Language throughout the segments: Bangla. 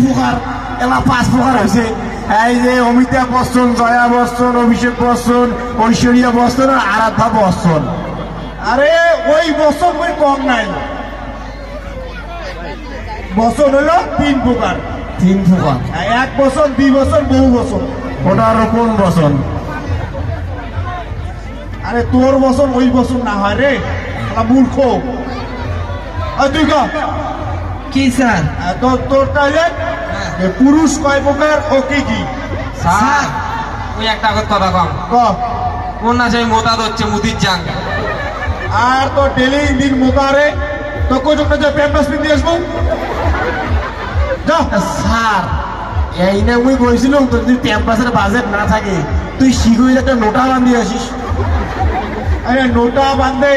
প্রকার এলা 5 প্রকার হয়েছে। এই যে অমিতাভ বচ্চন, জয়া বচ্চন, অভিষেক বচ্চন, ঐশ্বরিয়া বচ্চন আর আরাধ্যা বচ্চন। আরে ওই বছর ওই কম নাই, বছর হলো 3 প্রকার। 3 প্রকার? 1 বছর, 2 বছর, বহু বছর। ওটা আরো কোন বচন? আরে তোর বছর ওই বছর না হয় রে, মূর্খ। তুই কি স্যার? তোর তাহলে পুরুষ কয় প্রকার ও কি কি? স্যার ওই একটা কথা কম কোন না সেই মোতা হচ্ছে মুদির জাং। আর তো ডেলি দিন মোতারে তো কোন যে প্যাম্পাস পিন দিয়ে আসবো। স্যার এই না মুই বলছিলাম তোর যদি ক্যাম্পাসের বাজেট না থাকে তুই শিখুই একটা নোটা বান্ধিয়ে আসিস। আরে নোটা বাঁধে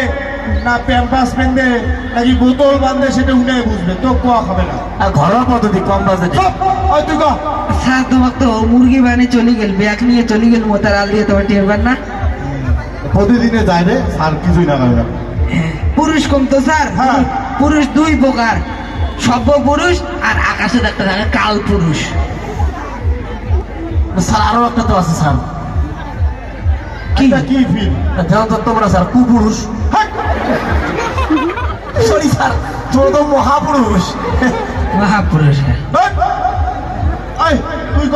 না প্যাম্পাস বেঁধে নাকি বোতল বাঁধে সেটা উঠে বুঝবে, তো কোয়া খাবে না। আর ঘরোয়া পদ্ধতি কম বাজেটে। তুই স্যার তোমার তো মুরগি বানিয়ে চলে গেল, ব্যাগ নিয়ে চলে গেল মোতার আল দিয়ে, তোমার টেরবার না? প্রতিদিনে যায় রে স্যার, কিছুই না করে না। পুরুষ কম তো স্যার? হ্যাঁ। পুরুষ 2 প্রকার, সভ্য পুরুষ আর আকাশে একটা থাকে কাল পুরুষ। স্যার আরো একটা তো আছে স্যার। কি ফিল? যেমন তো তোমরা স্যার কুপুরুষ। সরি স্যার, তোমরা তো মহাপুরুষ। মহাপুরুষ। তুই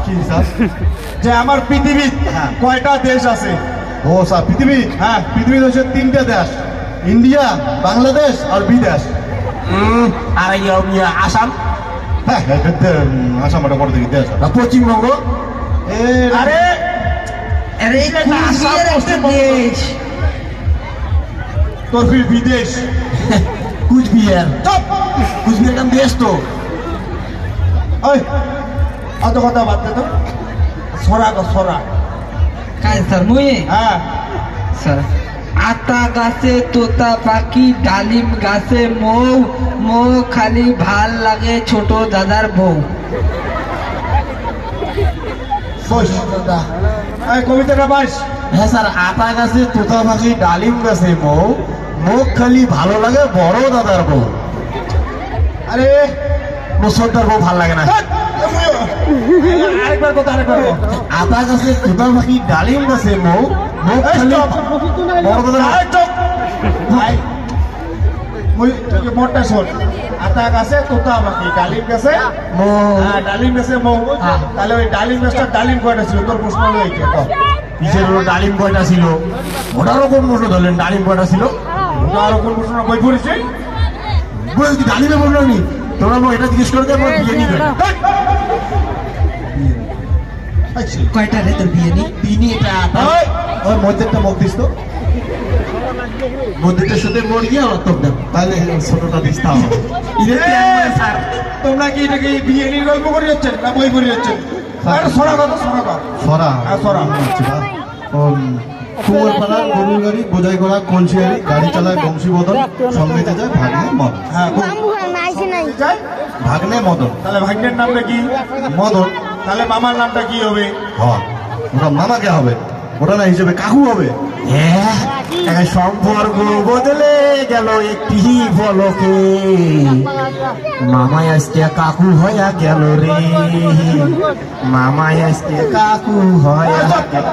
কি স্যার যে আমার পৃথিবীর কয়টা দেশ আছে? ও স্যার পৃথিবী, হ্যাঁ পৃথিবীর হচ্ছে 3টে দেশ, ইন্ডিয়া, বাংলাদেশ আর বিদেশ। আর আসাম? হ্যাঁ আসাম ওটা বড় দেখি দেশ। পশ্চিমবঙ্গ? আরে আরে কুচবিহার একটা দেশ। তোর ফির বিদেশ? কুচবিহার? কুচবিহার কেন দেশ তো? অত কথা বাদ দে তো, সরা কাজ স্যার মুই? হ্যাঁ স্যার আতা গাছে তোতা পাখি, ডালিম গাছে মৌ, মৌ খালি ভাল লাগে ছোট দাদার বউ। কবিতাটা বাস। হ্যাঁ স্যার, আতা গাছে তোতা পাখি, ডালিম গাছে মৌ, মুখ খালি ভালো লাগে বড় দাদার বউ। আরে মুসলদার বউ ভাল লাগে না। আরেকবার কথা, আরেকবার। আতা গাছে তোতা পাখি, ডালিম গাছে মৌ, মুখ খালি বড় দাদার। মোটটা শোন, আতা গাছে তোতা পাখি, ডালিম গাছে ডালিম গাছে মৌ। তাহলে ওই ডালিম গাছটা ডালিম কয়টা ছিল? তোর প্রশ্ন হলো এইটা। কিসের হলো ডালিম কয়টা ছিল? ওটারও কোন প্রশ্ন ধরলেন? ডালিম কয়টা ছিল? ওটারও কোন প্রশ্ন? বই পড়েছি ডালিমে বললো নি তোমরা, এটা জিজ্ঞেস করে দেবো বিয়ে নিবে কয়টা রে তোর বিয়ে নেই? তিনি এটা ওর মধ্যেটা মুখ দিস তো, মধ্যেটার সাথে মর গিয়ে আমার তোর দেব, তাহলে ছোটটা দিস। তাও স্যার তোমরা কি এটাকে বিয়ে নিয়ে গল্প করে যাচ্ছেন না বই পড়ে যাচ্ছেন? সরা কথা, সরা কথা, সরা সরা। কুমারপাড়ার গরুর গাড়ি বোঝাই করা কলসিয়ারি, গাড়ি চালায় বংশীবদন, সঙ্গে যায় ভাগ্নে মদন। হ্যাঁ ভাগ্নে মদন। তাহলে ভাগ্নের নামটা কি? মদন। তাহলে মামার নামটা কি হবে? হ্যাঁ, ওটা মামাকে হবে, ওটা না হিসেবে কাকু হবে। সম্পর্ক বদলে গেল একটি ফলকে, মামাই আজকে কাকু হইয়া গেল রে, মামাই আজকে কাকু হইয়া গেল।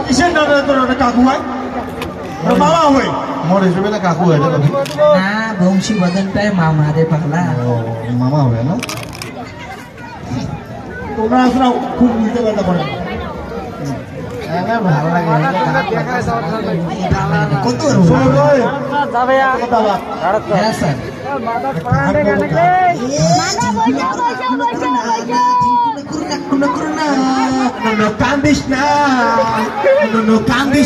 কিসের নামে তোর কাকু হয়? মামা হয় মোর হিসেবে না কাকু হয়? না বংশী বদনটাই মামা রে পাগলা। মামা হবে না? তোমরা আসলে খুব নিতে পারতে পারে। ভালো লাগে কত হ্যাঁ স্যার। কান্দিস না, কান্দিস।